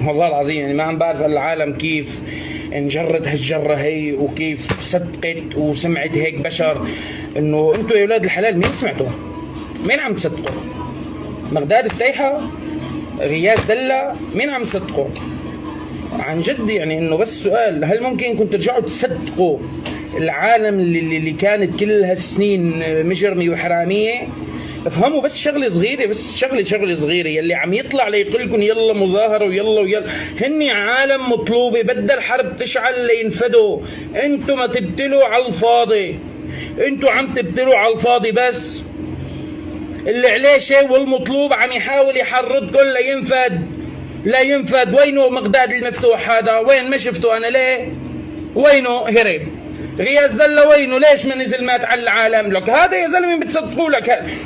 والله العظيم يعني ما عم بعرف العالم كيف انجرت هالجره هي وكيف صدقت وسمعت هيك بشر. انه انتم يا اولاد الحلال مين سمعتوا؟ مين عم تصدقوا؟ مغداد التيحة؟ غياث دلة؟ مين عم تصدقوا؟ عن جد يعني انه بس سؤال، هل ممكن كنتوا ترجعوا تصدقوا العالم اللي كانت كل هالسنين مجرمه وحراميه؟ افهموا بس شغله صغيره، بس شغله صغيره، يلي عم يطلع ليقول لكم يلا مظاهره ويلا هني عالم مطلوبه، بدها الحرب تشعل لينفدوا. انتم ما تبتلوا على الفاضي، انتم عم تبتلوا على الفاضي. بس اللي عليه شيء والمطلوب عم يحاول يحرضكم لينفد، لا ينفد. وينه مغداد المفتوح هذا؟ وين ما شفته انا؟ ليه؟ وينه؟ هرب. غياث دلة وينه؟ ليش ما نزل مات على العالم؟ لك هذا يا زلمه بتصدقوا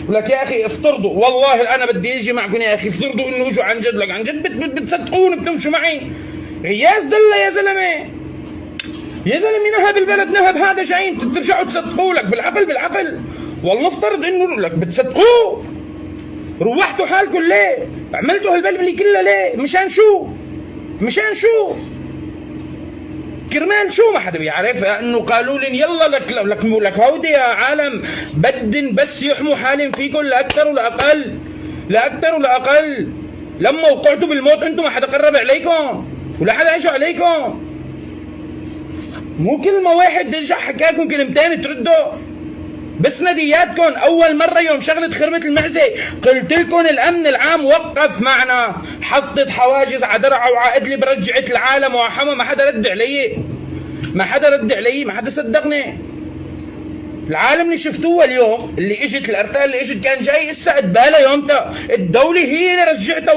لك يا اخي افترضوا، والله انا بدي اجي معكم يا اخي، افترضوا انه اجوا عن جد، لك عن جد بتصدقون بتمشوا معي؟ غياث دلة يا زلمه، يا زلمه نهب البلد، نهب هذا جايين ترجعوا تصدقوا؟ لك بالعقل والله افترض انه لك بتصدقوه. روحتوا حالكم ليه؟ عملتوا هالبلبلي كلها ليه؟ مشان شو؟ كرمال شو؟ ما حدا بيعرف. انه قالوا لي يلا لك هودي يا عالم بدن بس يحموا حالهم فيكم لا اكثر ولا اقل. لما وقعتوا بالموت انتم ما حدا قرب عليكم ولا حدا اجى عليكم. مو كلمه واحد رجع حكاكم كلمتين تردوا. بس ندياتكم اول مره يوم شغله خربت المعزه قلت لكم الامن العام وقف معنا، حطت حواجز على درعا وعلى ادلب، رجعت العالم وحما. ما حدا رد علي، ما حدا صدقني. العالم اللي شفتوه اليوم، اللي اجت الارتال اللي اجت كان جاي اسا قبالها يومتها الدوله هي اللي رجعتها.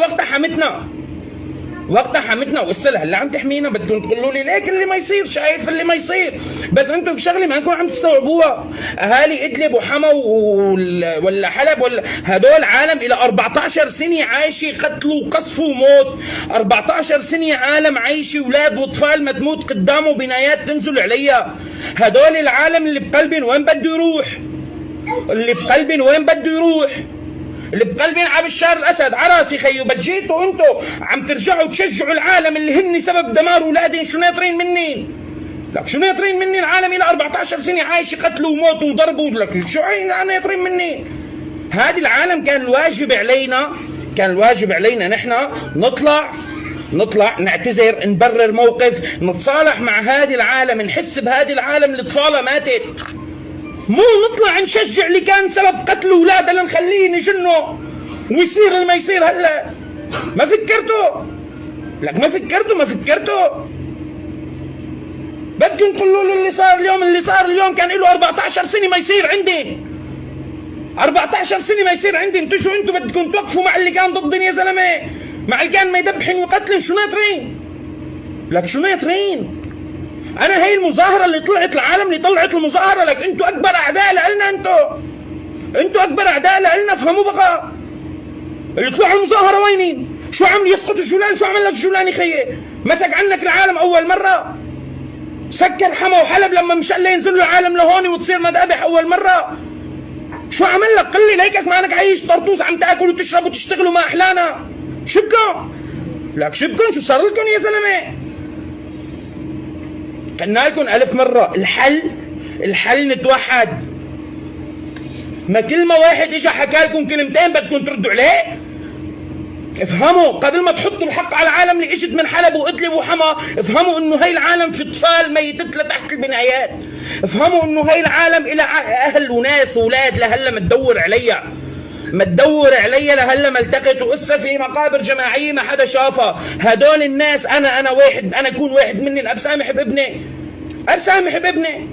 وقتها حمتنا واسا لهلا عم تحمينا. بدكم تقولوا لي ليك اللي ما يصير، شايف اللي ما يصير، بس انتم في شغله ما انكم عم تستوعبوها. اهالي ادلب وحما ولا حلب ولا هدول عالم الى 14 سنه عايشه قتل وقصف وموت. 14 سنه عالم عايشه، اولاد واطفال ما تموت قدامه بنايات تنزل عليها. هدول العالم اللي بقلبن وين بده يروح؟ اللي بقلبين على بشار الاسد عراسي خيو. بجيتوا انتوا عم ترجعوا تشجعوا العالم اللي هن سبب دمار اولادهم. شو ناطرين مني؟ لك شو ناطرين مني؟ العالم الى 14 سنه عايشه قتل وموت وضرب. لك شو ناطرين مني؟ هذه العالم كان الواجب علينا نحن نطلع نعتذر، نبرر موقف، نتصالح مع هذه العالم، نحس بهذه العالم اللي اطفالها ماتت. مو نطلع نشجع اللي كان سبب قتل اولادها لنخليه نجنه ويصير اللي ما يصير هلا. ما فكرتوا؟ بدكم تقولوا له اللي صار اليوم كان له 14 سنه ما يصير عندي. 14 سنه ما يصير عندي. انتوا شو انتوا بدكم توقفوا مع اللي كان ضدني يا زلمه؟ مع اللي كان ما يذبحن وقتلن. شو ناطرين؟ لك شو ناطرين؟ انا هي المظاهره اللي طلعت، العالم اللي طلعت المظاهره. لك انتوا اكبر اعداء لنا، انتوا اكبر اعداء لنا. فهموا بقى اللي طلعوا المظاهره وينين؟ شو عمل يسقط الجولان؟ شو عمل لك الجولاني خيي؟ مسك عنك العالم اول مره، سكر حما وحلب لما مشان ينزلوا العالم لهون وتصير مذابح اول مره. شو عمل لك؟ قل لي ليكك ما انك عايش طرطوس عم تاكل وتشرب وتشتغل وما احلانا. شبكم؟ لك شبكم؟ شو صار لكم يا زلمه؟ قلنا لكم 1000 مرة الحل نتوحد. ما كل ما واحد اجى حكى لكم كلمتين بدكم تردوا عليه. افهموا قبل ما تحطوا الحق على العالم اللي اجت من حلب وادلب وحما. افهموا انه هي العالم في اطفال ميتت لتحت البنايات. افهموا انه هي العالم الى اهل وناس واولاد لهلا ما تدور عليا لهلا ما التقت، وقصه في مقابر جماعيه ما حدا شافها. هدول الناس انا اكون واحد منهم. ابسامح بابني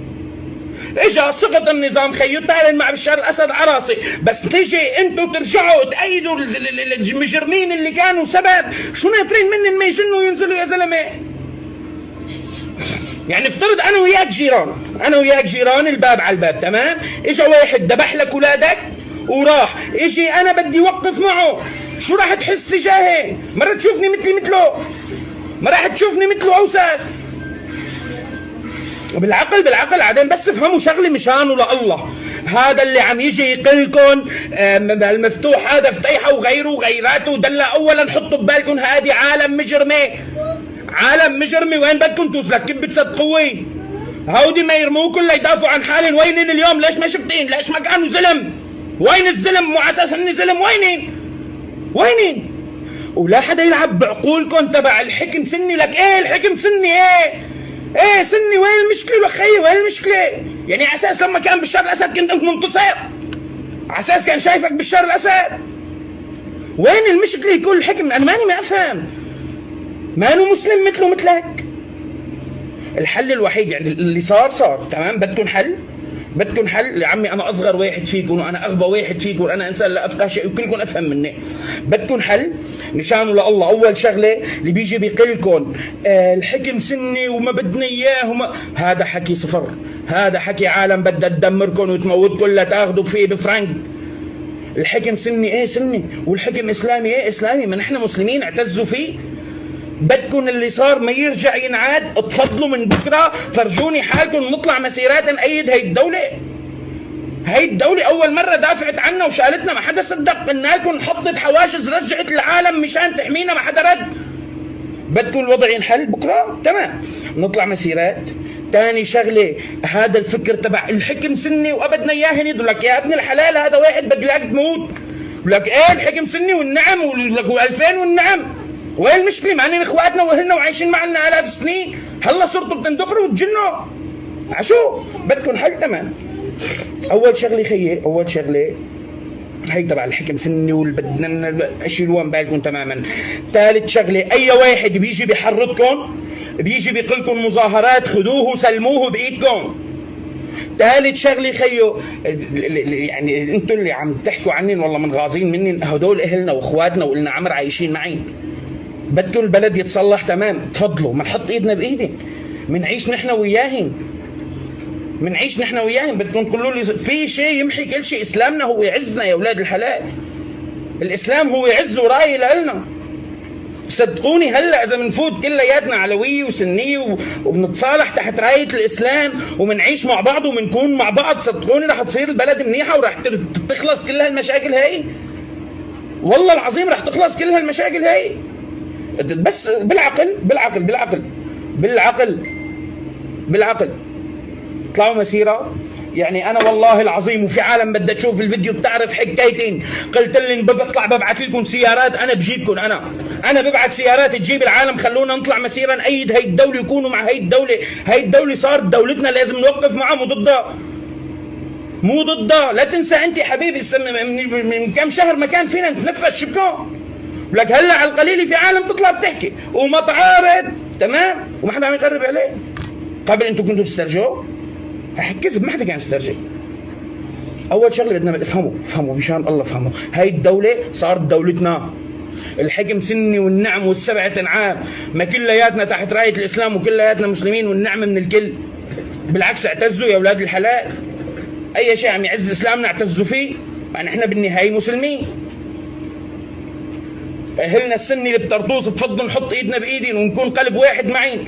اجا سقط النظام خيو تعلن مع بشار الاسد عراسي. بس تجي انتوا ترجعوا تأيدوا المجرمين اللي كانوا سبب. شو ناطرين منهم ما يجنوا وينزلوا يا زلمه؟ يعني افترض انا وياك جيران الباب على الباب، تمام؟ اجا واحد ذبح لك اولادك وراح، اجي انا بدي وقف معه. شو راح تحس تجاهي؟ مرة تشوفني مثله؟ ما راح تشوفني مثله اوسخ. بالعقل عادين. بس افهموا شغله مشانه لله، هذا اللي عم يجي يقلكم المفتوح هذا فتيحه وغيره وغيراته دلة. اولا حطوا ببالكم هذه عالم مجرمه، عالم مجرمه. وين بدكم توصلوا؟ كيف بتصدقوين؟ هودي ما يرموكم ليدافعوا عن حالهم. وينين اليوم؟ ليش ما شفتين؟ ليش ما كانوا زلم؟ وين الزلم؟ مو على اساس اني زلم. وينين؟ ولا حدا يلعب بعقولكم تبع الحكم سني. لك ايه الحكم سني؟ ايه سني؟ وين المشكله لك خيي؟ وين المشكله؟ يعني على اساس لما كان بشار الاسد كنت انت منتصر؟ على اساس كان شايفك بشار الاسد؟ وين المشكله يكون الحكم؟ انا ماني ما افهم. مانو مسلم مثله مثلك. الحل الوحيد يعني اللي صار تمام. بدكم حل يا عمي. انا اصغر واحد فيكم وانا اغبى واحد فيكم وانا انسان لا افقه شيء وكلكم افهم مني. بدكم حل نشانه لله. اول شغله اللي بيجي بيقلكم الحكم سني وما بدنا اياه هذا حكي صفر. هذا حكي عالم بدها تدمركم وتموتكم لتاخذوا فيه بفرنك. الحكم سني ايه سني، والحكم اسلامي ايه اسلامي. ما نحن مسلمين اعتزوا فيه. بدكم اللي صار ما يرجع ينعاد. تفضلوا من بكره فرجوني حالكم نطلع مسيرات نأيد هي الدوله. هي الدوله اول مره دافعت عنا وشالتنا. ما حدا صدق. قلنا لكم حطت حواجز رجعت العالم مشان تحمينا. ما حدا رد. بدكم الوضع ينحل بكره؟ تمام نطلع مسيرات. ثاني شغله هذا الفكر تبع الحكم سني وابدنا اياه يقول لك يا ابن الحلال هذا واحد بده اياك تموت. يقول لك ايه الحكم سني والنعم و2000 والنعم. وين المشكله؟ مع اننا اخواتنا واهلنا وعايشين معنا الاف السنين. هلا صرتوا بتندقروا وتجنوا. عشو بدكم حل؟ تمام. اول شغله خيي، اول شغله هي تبع الحكم سني والبدنا اشيلوها من بالكم تماما. ثالث شغله اي واحد بيجي بيحرضكم بيجي بيقلكم مظاهرات خذوه سلموه بايدكم. ثالث شغله خيو يعني انتم اللي عم تحكوا عني والله من غاظين مني. هدول اهلنا واخواتنا والنا عمر عايشين معي. بدكم البلد يتصلح تمام. تفضلوا ما نحط ايدنا بايدن. منعيش نحن وياهن. بدكم تقولوا لي في شيء يمحي كل شيء. اسلامنا هو يعزنا يا اولاد الحلال. الاسلام هو يعز وراي لنا. صدقوني هلا اذا بنفوت كلياتنا علويه وسنيه وبنتصالح تحت رايه الاسلام وبنعيش مع بعض وبنكون مع بعض، صدقوني رح تصير البلد منيحه ورح تخلص كل هالمشاكل هاي. والله العظيم رح تخلص كل هالمشاكل هاي. بس بالعقل طلعوا مسيره. يعني انا والله العظيم وفي عالم بدها تشوف الفيديو بتعرف حكايتين. قلت لهم بطلع ببعث لكم سيارات. انا بجيبكم. انا ببعث سيارات تجيب العالم. خلونا نطلع مسيره نأيد هي الدوله ويكونوا مع هي الدوله. هي الدوله صارت دولتنا لازم نوقف معها مو ضدها. لا تنسى انت حبيبي من كم شهر ما كان فينا نتنفس شبكون. لك هلا على القليل في عالم تطلع بتحكي ومتعارض تمام وما حدا عم يقرب عليه. قبل انتم كنتوا تسترجعوا. كذب ما حدا كان يسترجع. اول شغله بدنا افهموا مشان الله افهموا. هاي الدوله صارت دولتنا. الحكم سني والنعم والسبعه انعام. ما كلياتنا تحت رايه الاسلام وكلياتنا مسلمين والنعم من الكل. بالعكس اعتزوا يا اولاد الحلال. اي شيء عم يعز اسلامنا اعتزوا فيه. يعني احنا بالنهايه مسلمين. اهلنا السني اللي بطرطوس بفضل نحط ايدنا بايدين ونكون قلب واحد معين.